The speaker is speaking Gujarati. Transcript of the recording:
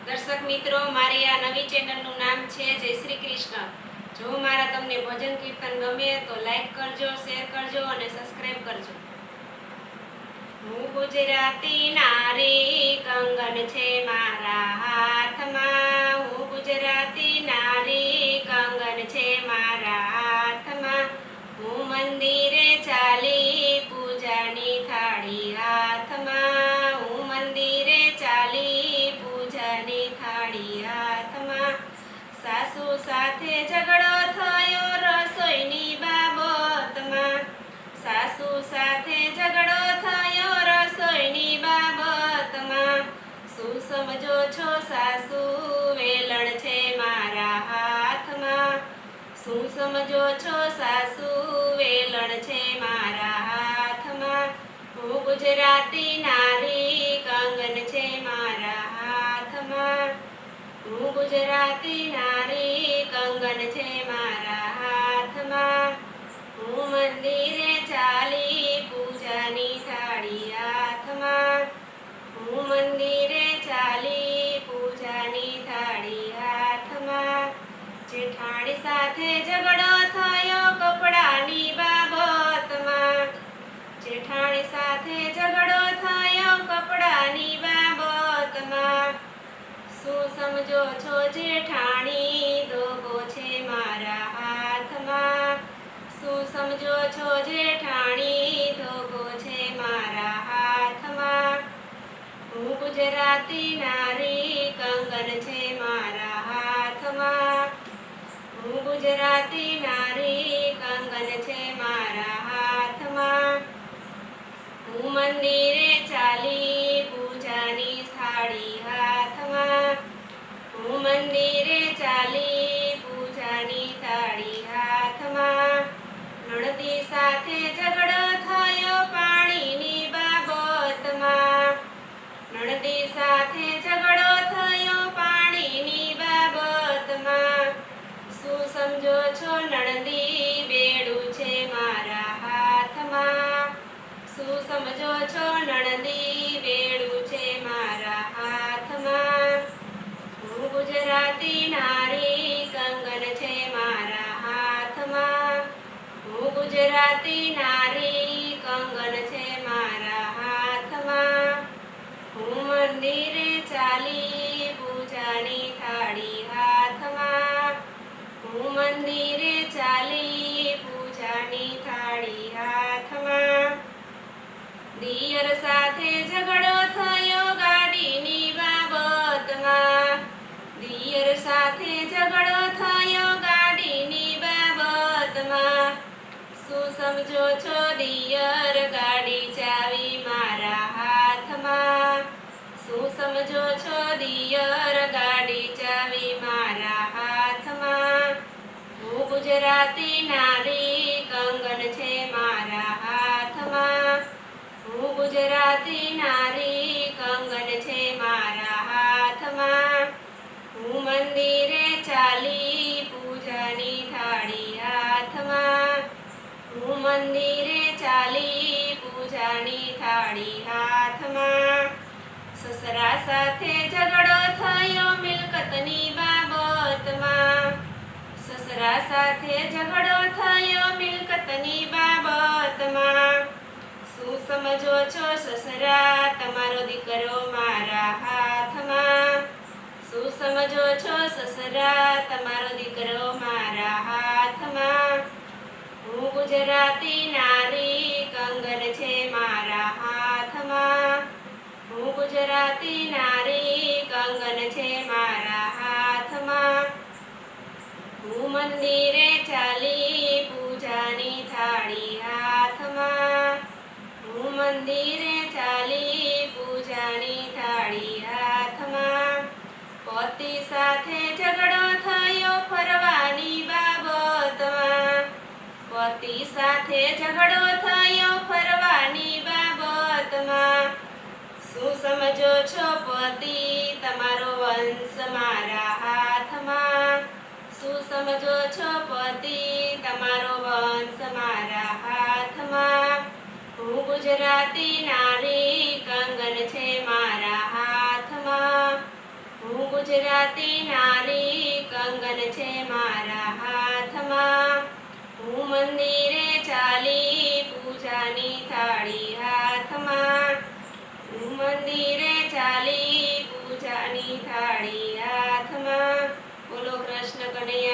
દર્શક મિત્રો, મારી આ નવી ચેનલનું નામ છે જય શ્રી કૃષ્ણ. જો મારા તમને ભજન કીર્તન ગમે તો લાઈક કરજો, શેર કરજો અને સબસ્ક્રાઇબ કરજો. હું ગુજરાતી નારી, કંગન છે મારા હાથમાં. હું ગુજરાતી નારી, કંગન છે મારા હાથમાં. હું મંદિરે ચાલી, પૂજાની થાળી હાથમાં. હું મંદિરે ચાલી, પૂજાની થાળી હાથમાં. સાસુ સાથે ઝઘડો થયો રસોઈની બાબતમાં. સાસુ સાથે ઝઘડો થયો રસોઈની બાબતમાં. શું સમજો છો સાસુ, વેલણ છે મારા હાથમાં. શું સમજો છો સાસુ, વેલણ છે મારા હાથમાં. હું ગુજરાતી નારી, કંગન છે મારા હાથમાં. હું ગુજરાતી નારી, કંગન છે મારા હાથમાં. હું મંદિરે ચાલી, પૂજાની થાળી હાથમાં. હું મંદિરે ચાલી, પૂજાની થાળી હાથમાં. જેઠાણી સાથે ઝઘડો થયો કપડાની બાબતમાં. જેઠાણી સાથે ઝઘડો થયો કપડાની બાબતમાં. શું સમજો છો જેઠાણી, ધોકો છે મારા હાથમાં. શું સમજો છો જેઠાણી, ધોકો છે મારા હાથમાં. હું ગુજરાતી નારી, કંગન છે મારા હાથમાં. હું ગુજરાતી નારી, કંગન છે મારા હાથમાં. હું મંદિરે ચાલી, પૂજાની થાળી હાથમાં. હું મંદિરે ચાલી, પૂજાની થાળી હાથમાં. નણદી સાથે ઝઘડો થયો પાણીની બાબતમાં. નણદી સાથે ઝઘડો થયો પાણીની બાબતમાં. શું સમજો છો નણદી, બેડું છે મારા હાથમાં. શું સમજો છો નણદી, બેડું છે મારા હાથમાં. હું ગુજરાતી નારી, કંગન છે મારા હાથમાં. હું ગુજરાતી નારી, કંગન છે મારા હાથમાં. હું મંદિરે ચાલી, પૂજાની થાળી હાથમાં. હું મંદિરે ચાલી, પૂજાની થાળી હાથમાં. દિયર સાથે ઝઘડો થયો ગાડીની બાબતમાં. દિયર સાથે ઝઘડો થયો ગાડીની બાબતમાં. શું સમજો છો દિયર, ગાડી ચાવી મારા હાથમાં. શું સમજો છો દિયર, ગાડી ચાવી મારા હાથમાં. હું ગુજરાતી નારી, કંગન છે મારા હાથમાં. હું ગુજરાતી નારી, કંગન છે મારા હાથમાં. હું મંદિરે ચાલી, પૂજાની થાળી હાથમાં. હું મંદિરે ચાલી, પૂજાની થાળી હાથમાં. સસરા સાથે ઝઘડો થયો મિલકતની બાબતમાં. સસરા સાથે ઝઘડો થયો મિલકતની બાબતમાં. શું સમજો છો સસરા, તમારો દીકરો મારા હાથમાં. શું સમજો છો સસરા, તમારો દીકરો મારા હાથમાં. હું ગુજરાતી નારી, કંગન છે મારા હાથમાં. હું ગુજરાતી નારી, કંગન છે મારા હાથમાં. હું મંદિરે ચાલી, પૂજાની થાળી હાથમાં. હું મંદિરે ચાલી, પૂજાની થાળી હાથમાં. પતિ સાથે ઝઘડો થયો ફરવાની બાબતમાં. પતિ સાથે ઝઘડો થયો ફરવાની બાબતમાં. શું સમજો છો પતિ, તમારો વંશ મારા હાથમાં. શું સમજો છો પતિ, તમારો વંશ મારા હાથમાં. હું ગુજરાતી નારી, કંગન છે મારા હાથમાં. હું ગુજરાતી નારી કંગન છે મારા હાથમાં. હું મંદિરે ચાલી પૂજાની થાળી હાથમાં. હું મંદિરે ચાલી પૂજાની થાળી હાથમાં. બોલો કૃષ્ણ કનૈયા